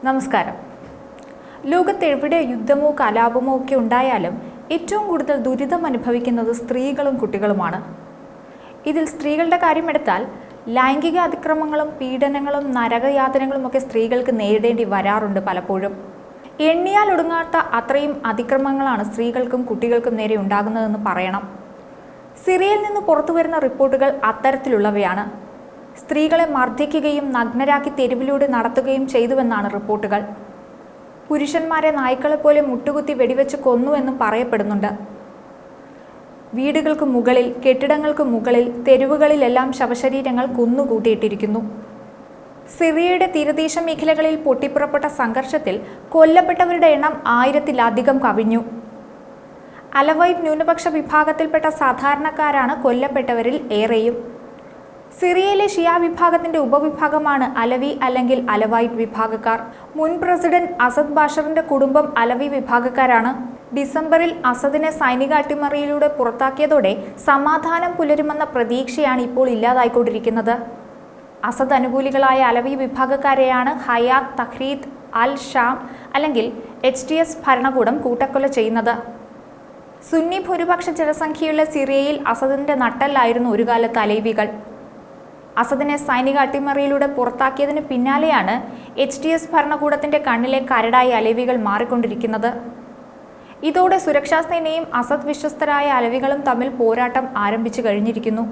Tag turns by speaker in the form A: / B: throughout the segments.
A: നമസ്കാരം. ലോകത്തെവിടെ യുദ്ധമോ കലാപമോ ഒക്കെ ഉണ്ടായാലും ഏറ്റവും കൂടുതൽ ദുരിതം അനുഭവിക്കുന്നത് സ്ത്രീകളും കുട്ടികളുമാണ്. ഇതിൽ സ്ത്രീകളുടെ കാര്യമെടുത്താൽ ലൈംഗിക അതിക്രമങ്ങളും പീഡനങ്ങളും നരകയാതനകളും ഒക്കെ സ്ത്രീകൾക്ക് നേരിടേണ്ടി വരാറുണ്ട് പലപ്പോഴും. എണ്ണിയാൽ ഒടുങ്ങാത്ത അത്രയും അതിക്രമങ്ങളാണ് സ്ത്രീകൾക്കും കുട്ടികൾക്കും നേരെ ഉണ്ടാകുന്നതെന്ന് പറയണം. സിറിയയിൽ നിന്ന് പുറത്തുവരുന്ന റിപ്പോർട്ടുകൾ അത്തരത്തിലുള്ളവയാണ്. സ്ത്രീകളെ മർദ്ദിക്കുകയും നഗ്നരാക്കി തെരുവിലൂടെ നടത്തുകയും ചെയ്തുവെന്നാണ് റിപ്പോർട്ടുകൾ. പുരുഷന്മാരെ നായ്ക്കളെപ്പോലെ മുട്ടുകുത്തി വെടിവെച്ച് കൊന്നുവെന്നും പറയപ്പെടുന്നുണ്ട്. വീടുകൾക്ക് മുകളിൽ, കെട്ടിടങ്ങൾക്ക് മുകളിൽ, തെരുവുകളിലെല്ലാം ശവശരീരങ്ങൾ കുന്നുകൂട്ടിയിട്ടിരിക്കുന്നു. സിറിയയുടെ തീരദേശ മേഖലകളിൽ പൊട്ടിപ്പുറപ്പെട്ട സംഘർഷത്തിൽ കൊല്ലപ്പെട്ടവരുടെ എണ്ണം 1000-ത്തിലധികം കവിഞ്ഞു. അലവൈറ്റ് ന്യൂനപക്ഷ വിഭാഗത്തിൽപ്പെട്ട സാധാരണക്കാരാണ് കൊല്ലപ്പെട്ടവരിൽ ഏറെയും. സിറിയയിലെ ഷിയ വിഭാഗത്തിന്റെ ഉപവിഭാഗമാണ് അലവി അല്ലെങ്കിൽ അലവൈറ്റ് വിഭാഗക്കാർ. മുൻ പ്രസിഡന്റ് അസദ് ബാഷറിന്റെ കുടുംബം അലവി വിഭാഗക്കാരാണ്. ഡിസംബറിൽ അസദിനെ സൈനിക അട്ടിമറിയിലൂടെ പുറത്താക്കിയതോടെ സമാധാനം പുലരുമെന്ന പ്രതീക്ഷയാണ് ഇപ്പോൾ ഇല്ലാതായിക്കൊണ്ടിരിക്കുന്നത്. അസദ് അനുകൂലികളായ അലവി വിഭാഗക്കാരെയാണ് ഹയാത്ത് തഹ്രീദ് അൽ ഷാം അല്ലെങ്കിൽ HTS ഭരണകൂടം കൂട്ടക്കൊല ചെയ്യുന്നത്. സുന്നി ഭൂരിപക്ഷ ജനസംഖ്യയുള്ള സിറിയയിൽ അസദിന്റെ നട്ടെല്ലായിരുന്നു ഒരു കാലത്ത് അലവികൾ. അസദിനെ സൈനിക അട്ടിമറിയിലൂടെ പുറത്താക്കിയതിന് പിന്നാലെയാണ് HTS ഭരണകൂടത്തിന്റെ കണ്ണിലെ കരടായി അലവികൾ മാറിക്കൊണ്ടിരിക്കുന്നത്. ഇതോടെ സുരക്ഷാ സേനയും അസദ് വിശ്വസ്തരായ അലവികളും തമ്മിൽ പോരാട്ടം ആരംഭിച്ചു കഴിഞ്ഞിരിക്കുന്നു.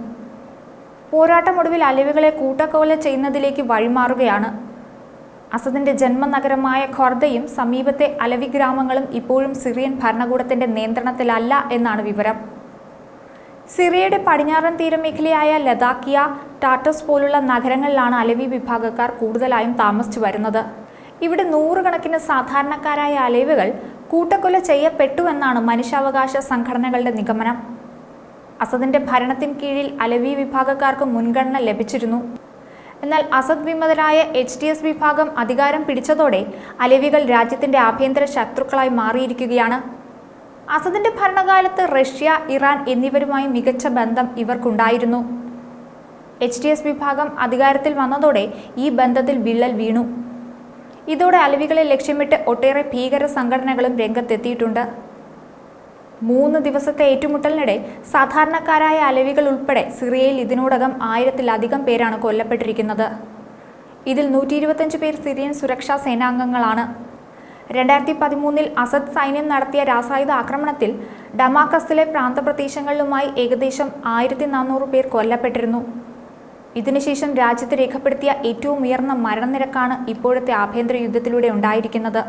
A: പോരാട്ടം ഒടുവിൽ അലവികളെ കൂട്ടക്കൊല ചെയ്യുന്നതിലേക്ക് വഴിമാറുകയാണ്. അസദിന്റെ ജന്മനഗരമായ ഖൊർദയും സമീപത്തെ അലവി ഗ്രാമങ്ങളും ഇപ്പോഴും സിറിയൻ ഭരണകൂടത്തിന്റെ നിയന്ത്രണത്തിലല്ല എന്നാണ് വിവരം. സിറിയയുടെ പടിഞ്ഞാറൻ തീരമേഖലയായ ലദാക്കിയ, ടാറ്റസ് പോലുള്ള നഗരങ്ങളിലാണ് അലവി വിഭാഗക്കാർ കൂടുതലായും താമസിച്ചു വരുന്നത്. ഇവിടെ നൂറുകണക്കിന് സാധാരണക്കാരായ അലവികൾ കൂട്ടക്കൊല ചെയ്യപ്പെട്ടുവെന്നാണ് മനുഷ്യാവകാശ സംഘടനകളുടെ നിഗമനം. അസദിന്റെ ഭരണത്തിന് കീഴിൽ അലവി വിഭാഗക്കാർക്ക് മുൻഗണന ലഭിച്ചിരുന്നു. എന്നാൽ അസദ് വിമതരായ HTS വിഭാഗം അധികാരം പിടിച്ചതോടെ അലവികൾ രാജ്യത്തിന്റെ ആഭ്യന്തര ശത്രുക്കളായി മാറിയിരിക്കുകയാണ്. അസദിന്റെ ഭരണകാലത്ത് റഷ്യ, ഇറാൻ എന്നിവരുമായി മികച്ച ബന്ധം ഇവർക്കുണ്ടായിരുന്നു. HTS വിഭാഗം അധികാരത്തിൽ വന്നതോടെ ഈ ബന്ധത്തിൽ വിള്ളൽ വീണു. ഇതോടെ അലവികളെ ലക്ഷ്യമിട്ട് ഒട്ടേറെ ഭീകര സംഘടനകളും രംഗത്തെത്തിയിട്ടുണ്ട്. 3 ദിവസത്തെ ഏറ്റുമുട്ടലിനിടെ സാധാരണക്കാരായ അലവികൾ ഉൾപ്പെടെ സിറിയയിൽ ഇതിനോടകം 1000-ത്തിലധികം പേരാണ് കൊല്ലപ്പെട്ടിരിക്കുന്നത്. ഇതിൽ 125 പേർ സിറിയൻ സുരക്ഷാ സേനാംഗങ്ങളാണ്. 2013-ൽ അസദ് സൈന്യം നടത്തിയ രാസായുധ ആക്രമണത്തിൽ ഡമാക്കസിലെ പ്രാന്തപ്രദേശങ്ങളിലുമായി ഏകദേശം 1400 പേർ കൊല്ലപ്പെട്ടിരുന്നു. ഇതിനുശേഷം രാജ്യത്ത് രേഖപ്പെടുത്തിയ ഏറ്റവും ഉയർന്ന മരണനിരക്കാണ് ഇപ്പോഴത്തെ ആഭ്യന്തര യുദ്ധത്തിലൂടെ ഉണ്ടായിരിക്കുന്നത്.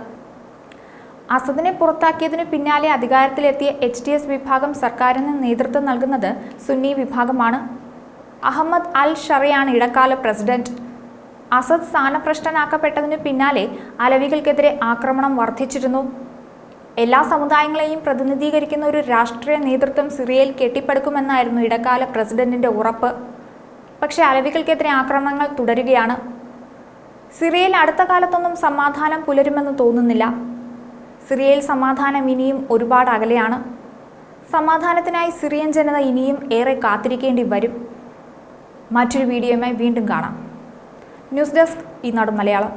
A: അസദിനെ പുറത്താക്കിയതിനു പിന്നാലെ അധികാരത്തിലെത്തിയ HTS വിഭാഗം സർക്കാരിന് നേതൃത്വം നൽകുന്നത് സുന്നി വിഭാഗമാണ്. അഹമ്മദ് അൽ ഷറയാണ് ഇടക്കാല പ്രസിഡന്റ്. അസദ് സ്ഥാനഭ്രഷ്ടനാക്കപ്പെട്ടതിനു പിന്നാലെ അലവികൾക്കെതിരെ ആക്രമണം വർദ്ധിച്ചിരുന്നു. എല്ലാ സമുദായങ്ങളെയും പ്രതിനിധീകരിക്കുന്ന ഒരു രാഷ്ട്രീയ നേതൃത്വം സിറിയയിൽ കെട്ടിപ്പടുക്കുമെന്നായിരുന്നു ഇടക്കാല പ്രസിഡന്റിന്റെ ഉറപ്പ്. പക്ഷേ അലവികൾക്കെതിരെ ആക്രമണങ്ങൾ തുടരുകയാണ്. സിറിയയിൽ അടുത്ത കാലത്തൊന്നും സമാധാനം പുലരുമെന്ന് തോന്നുന്നില്ല. സിറിയയിൽ സമാധാനം ഇനിയും ഒരുപാട് അകലെയാണ്. സമാധാനത്തിനായി സിറിയൻ ജനത ഇനിയും ഏറെ കാത്തിരിക്കേണ്ടി വരും. മറ്റൊരു വീഡിയോയുമായി വീണ്ടും കാണാം. ന്യൂസ് ഡെസ്ക് ഈനാട് മലയാളം.